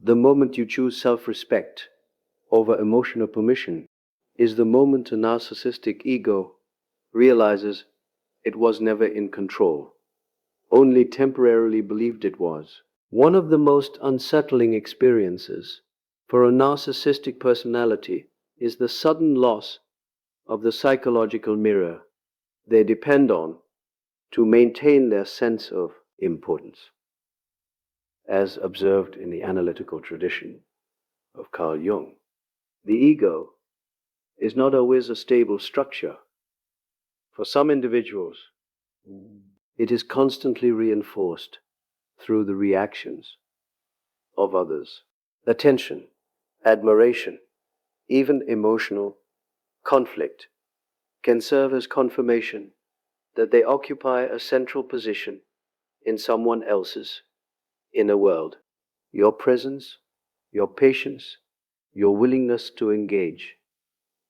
The moment you choose self-respect over emotional permission is the moment a narcissistic ego realizes it was never in control, only temporarily believed it was. One of the most unsettling experiences for a narcissistic personality is the sudden loss of the psychological mirror they depend on to maintain their sense of importance, as observed in the analytical tradition of Carl Jung. The ego is not always a stable structure. For some individuals, it is constantly reinforced through the reactions of others. Attention, admiration, even emotional conflict can serve as confirmation that they occupy a central position in someone else's inner world. Your presence, your patience, your willingness to engage,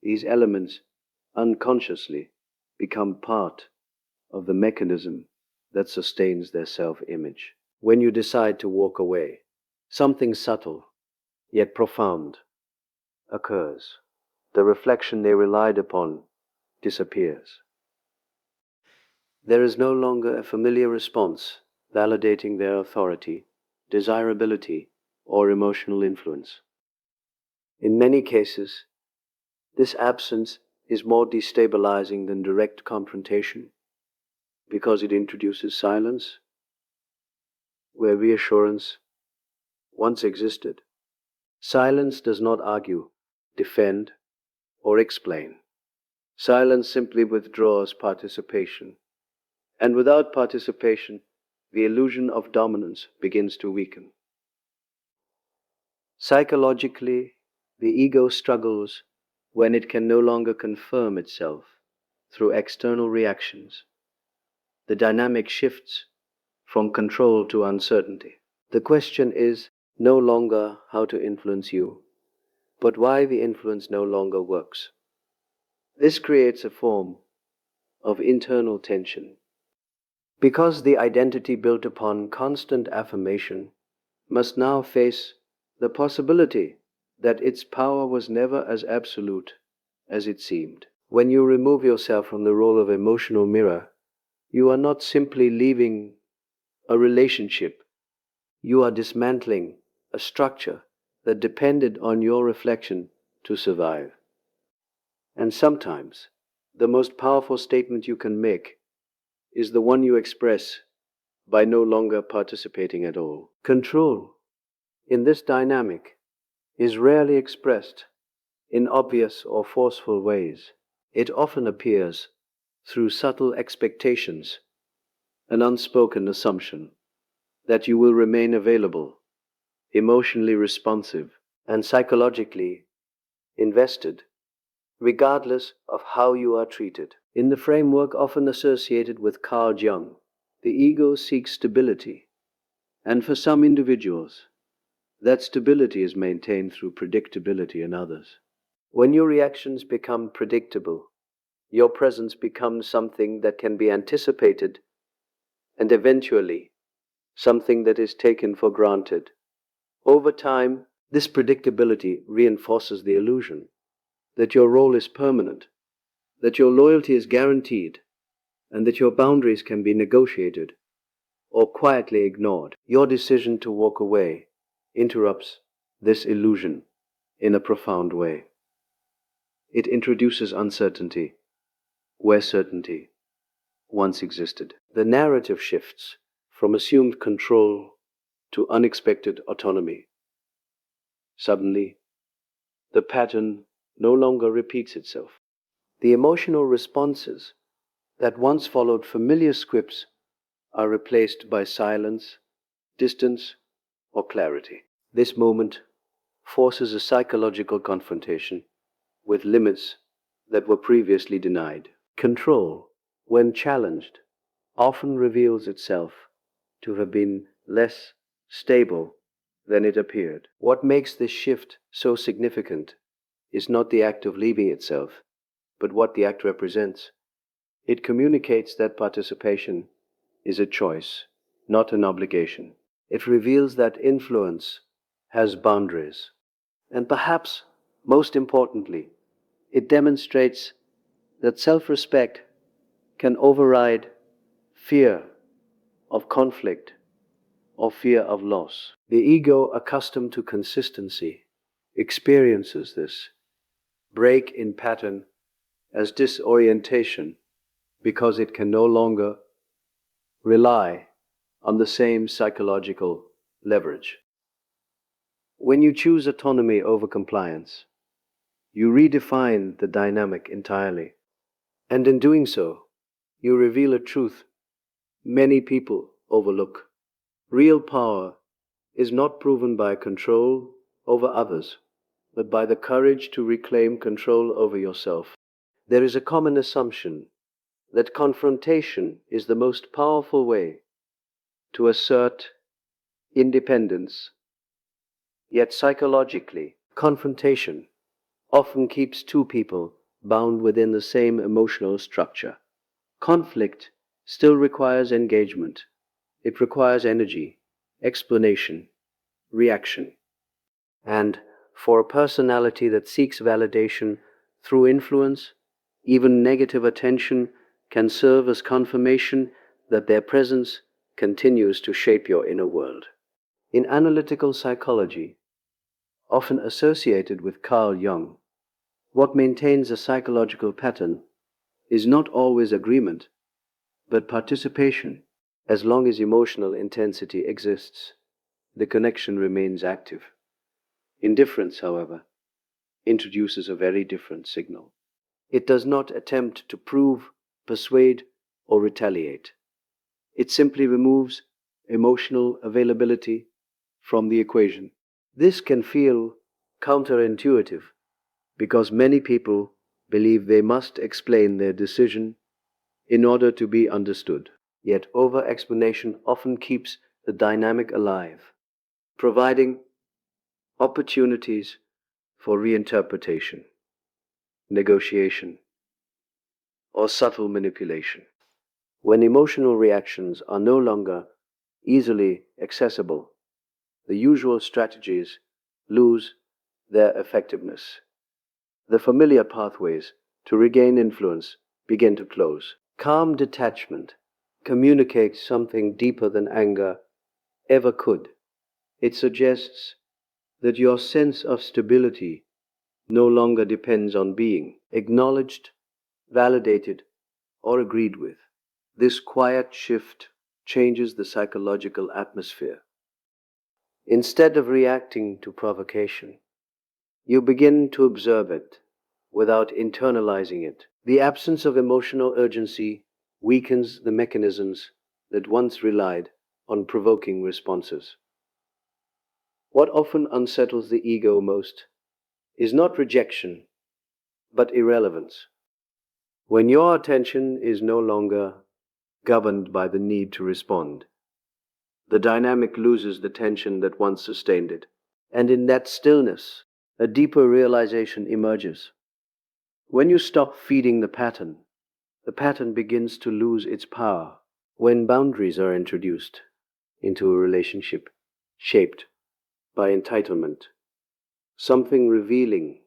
these elements unconsciously become part of the mechanism that sustains their self-image. When you decide to walk away, something subtle yet profound occurs. The reflection they relied upon disappears. There is no longer a familiar response validating their authority, desirability, or emotional influence. In many cases, this absence is more destabilizing than direct confrontation because it introduces silence where reassurance once existed. Silence does not argue, defend, or explain. Silence simply withdraws participation. And without participation, the illusion of dominance begins to weaken. Psychologically, the ego struggles when it can no longer confirm itself through external reactions. The dynamic shifts from control to uncertainty. The question is no longer how to influence you, but why the influence no longer works. This creates a form of internal tension, because the identity built upon constant affirmation must now face the possibility that its power was never as absolute as it seemed. When you remove yourself from the role of emotional mirror, you are not simply leaving a relationship, you are dismantling a structure that depended on your reflection to survive. And sometimes, the most powerful statement you can make is the one you express by no longer participating at all. Control, in this dynamic, is rarely expressed in obvious or forceful ways. It often appears through subtle expectations, an unspoken assumption that you will remain available, emotionally responsive, and psychologically invested, regardless of how you are treated. In the framework often associated with Carl Jung, the ego seeks stability, and for some individuals, that stability is maintained through predictability in others. When your reactions become predictable, your presence becomes something that can be anticipated, and eventually, something that is taken for granted. Over time, this predictability reinforces the illusion that your role is permanent, that your loyalty is guaranteed, and that your boundaries can be negotiated or quietly ignored. Your decision to walk away interrupts this illusion in a profound way. It introduces uncertainty where certainty once existed. The narrative shifts from assumed control to unexpected autonomy. Suddenly, the pattern no longer repeats itself. The emotional responses that once followed familiar scripts are replaced by silence, distance, or clarity. This moment forces a psychological confrontation with limits that were previously denied. Control, when challenged, often reveals itself to have been less stable than it appeared. What makes this shift so significant is not the act of leaving itself, but what the act represents. It communicates that participation is a choice, not an obligation. It reveals that influence has boundaries. And perhaps most importantly, it demonstrates that self-respect can override fear of conflict or fear of loss. The ego, accustomed to consistency, experiences this break in pattern as disorientation because it can no longer rely on the same psychological leverage. When you choose autonomy over compliance, you redefine the dynamic entirely. And in doing so, you reveal a truth many people overlook. Real power is not proven by control over others, but by the courage to reclaim control over yourself. There is a common assumption that confrontation is the most powerful way to assert independence. Yet psychologically, confrontation often keeps two people bound within the same emotional structure. Conflict still requires engagement. It requires energy, explanation, reaction. And for a personality that seeks validation through influence, even negative attention can serve as confirmation that their presence continues to shape your inner world. In analytical psychology, often associated with Carl Jung, what maintains a psychological pattern is not always agreement, but participation. As long as emotional intensity exists, the connection remains active. Indifference, however, introduces a very different signal. It does not attempt to prove, persuade, or retaliate. It simply removes emotional availability from the equation. This can feel counterintuitive because many people believe they must explain their decision in order to be understood. Yet over-explanation often keeps the dynamic alive, providing opportunities for reinterpretation, negotiation, or subtle manipulation. When emotional reactions are no longer easily accessible, the usual strategies lose their effectiveness. The familiar pathways to regain influence begin to close. Calm detachment communicates something deeper than anger ever could. It suggests that your sense of stability no longer depends on being acknowledged, validated, or agreed with. This quiet shift changes the psychological atmosphere. Instead of reacting to provocation, you begin to observe it without internalizing it. The absence of emotional urgency weakens the mechanisms that once relied on provoking responses. What often unsettles the ego most is not rejection, but irrelevance. When your attention is no longer governed by the need to respond, the dynamic loses the tension that once sustained it. And in that stillness, a deeper realization emerges. When you stop feeding the pattern begins to lose its power. When boundaries are introduced into a relationship shaped by entitlement, something revealing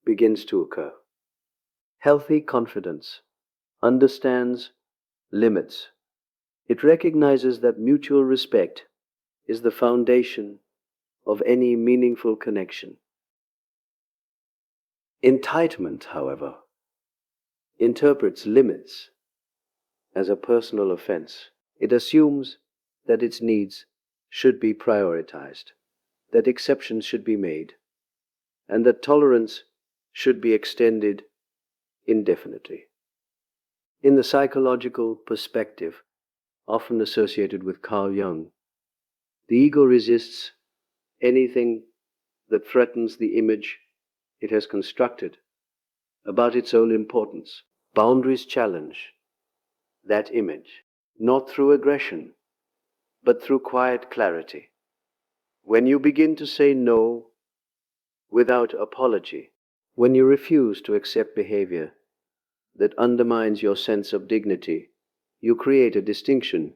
begins to occur. Healthy confidence understands limits. It recognizes that mutual respect is the foundation of any meaningful connection. Entitlement, however, interprets limits as a personal offense. It assumes that its needs should be prioritized, that exceptions should be made, and that tolerance should be extended indefinitely. In the psychological perspective, often associated with Carl Jung, the ego resists anything that threatens the image it has constructed about its own importance. Boundaries challenge that image, not through aggression, but through quiet clarity. When you begin to say no without apology, when you refuse to accept behavior that undermines your sense of dignity, you create a distinction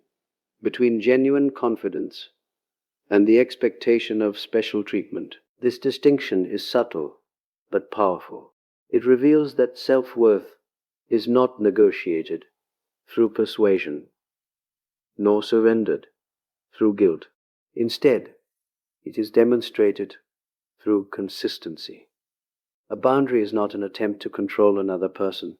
between genuine confidence and the expectation of special treatment. This distinction is subtle but powerful. It reveals that self-worth is not negotiated through persuasion, nor surrendered through guilt. Instead, it is demonstrated through consistency. A boundary is not an attempt to control another person.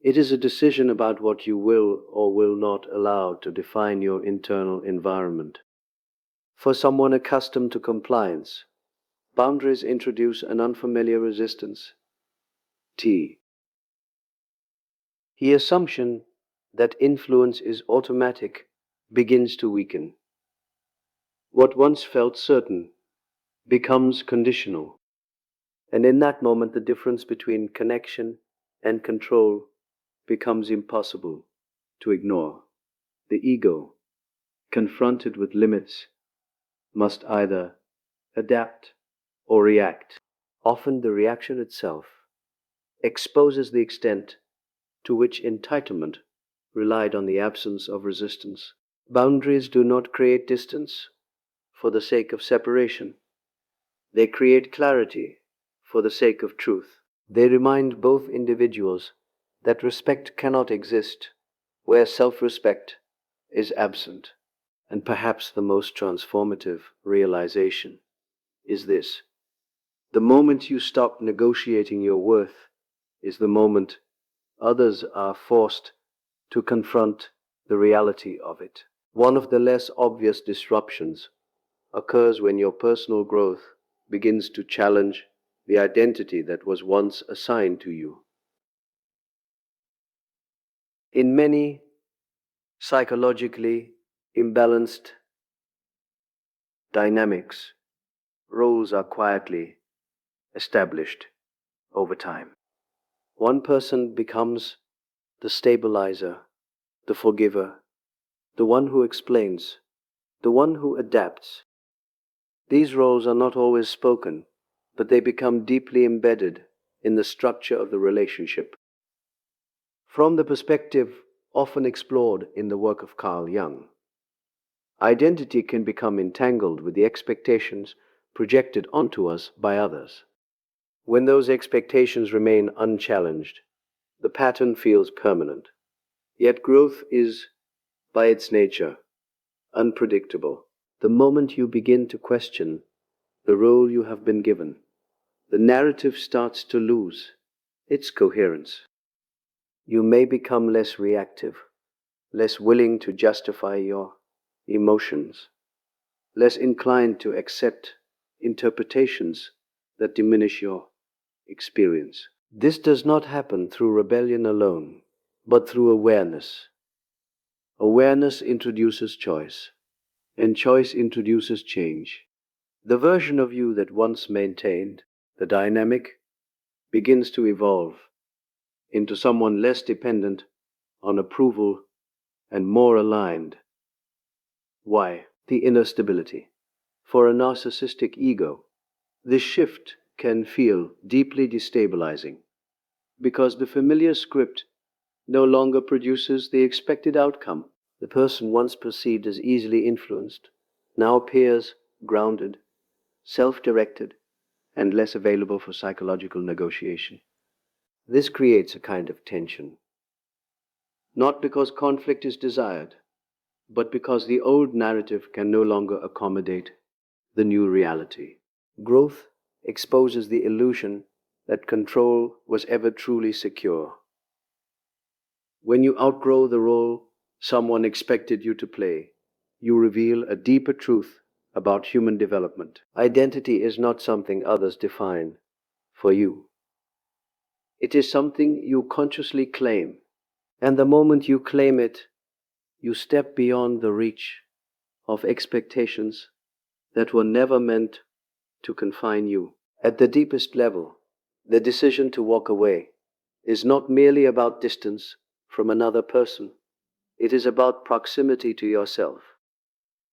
It is a decision about what you will or will not allow to define your internal environment. For someone accustomed to compliance, boundaries introduce an unfamiliar resistance. T. The assumption that influence is automatic begins to weaken. What once felt certain becomes conditional. And in that moment, the difference between connection and control becomes impossible to ignore. The ego, confronted with limits, must either adapt or react. Often the reaction itself exposes the extent to which entitlement relied on the absence of resistance. Boundaries do not create distance for the sake of separation. They create clarity for the sake of truth. They remind both individuals that respect cannot exist where self-respect is absent. And perhaps the most transformative realization is this: the moment you stop negotiating your worth is the moment others are forced to confront the reality of it. One of the less obvious disruptions occurs when your personal growth begins to challenge the identity that was once assigned to you. In many psychologically imbalanced dynamics, roles are quietly established over time. One person becomes the stabilizer, the forgiver, the one who explains, the one who adapts. These roles are not always spoken, but they become deeply embedded in the structure of the relationship. From the perspective often explored in the work of Carl Jung, identity can become entangled with the expectations projected onto us by others. When those expectations remain unchallenged, the pattern feels permanent. Yet growth is, by its nature, unpredictable. The moment you begin to question the role you have been given, the narrative starts to lose its coherence. You may become less reactive, less willing to justify your emotions, less inclined to accept interpretations that diminish your experience. This does not happen through rebellion alone, but through awareness. Awareness introduces choice, and choice introduces change. The version of you that once maintained the dynamic begins to evolve into someone less dependent on approval and more aligned. Why? The inner stability. For a narcissistic ego, this shift can feel deeply destabilizing because the familiar script no longer produces the expected outcome. The person once perceived as easily influenced now appears grounded, self-directed, and less available for psychological negotiation. This creates a kind of tension, not because conflict is desired, but because the old narrative can no longer accommodate the new reality. Growth exposes the illusion that control was ever truly secure. When you outgrow the role someone expected you to play, you reveal a deeper truth about human development. Identity is not something others define for you. It is something you consciously claim. And the moment you claim it, you step beyond the reach of expectations that were never meant to confine you. At the deepest level, the decision to walk away is not merely about distance from another person. It is about proximity to yourself.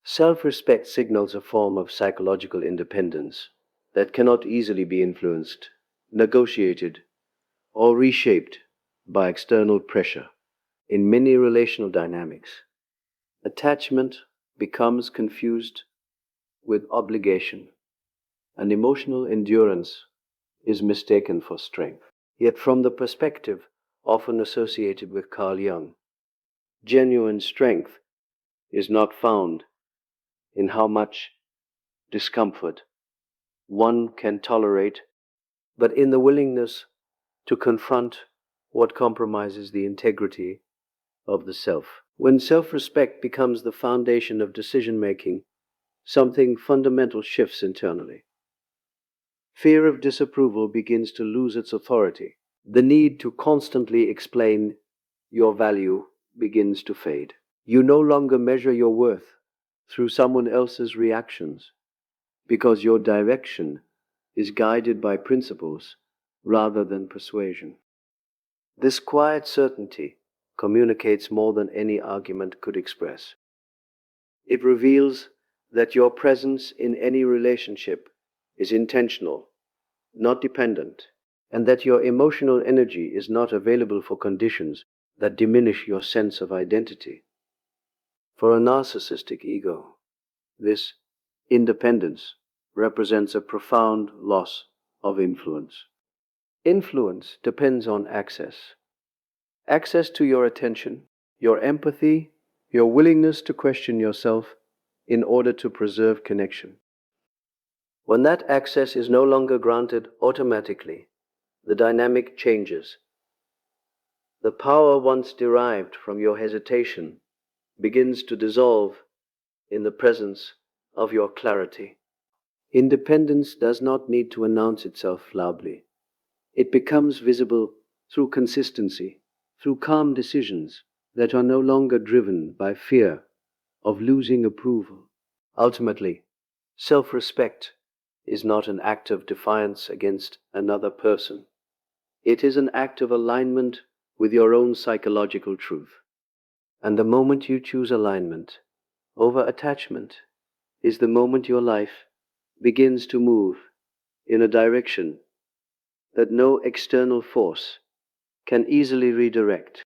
Self-respect signals a form of psychological independence that cannot easily be influenced, negotiated, or reshaped by external pressure. In many relational dynamics, attachment becomes confused with obligation, and emotional endurance is mistaken for strength. Yet, from the perspective often associated with Carl Jung, genuine strength is not found in how much discomfort one can tolerate, but in the willingness to confront what compromises the integrity of the self. When self respect becomes the foundation of decision making, something fundamental shifts internally. Fear of disapproval begins to lose its authority. The need to constantly explain your value begins to fade. You no longer measure your worth through someone else's reactions because your direction is guided by principles rather than persuasion. This quiet certainty communicates more than any argument could express. It reveals that your presence in any relationship is intentional, not dependent, and that your emotional energy is not available for conditions that diminish your sense of identity. For a narcissistic ego, this independence represents a profound loss of influence. Influence depends on access. Access to your attention, your empathy, your willingness to question yourself in order to preserve connection. When that access is no longer granted automatically, the dynamic changes. The power once derived from your hesitation begins to dissolve in the presence of your clarity. Independence does not need to announce itself loudly. It becomes visible through consistency, through calm decisions that are no longer driven by fear of losing approval. Ultimately, self-respect is not an act of defiance against another person. It is an act of alignment with your own psychological truth. And the moment you choose alignment over attachment is the moment your life begins to move in a direction that no external force can easily redirect.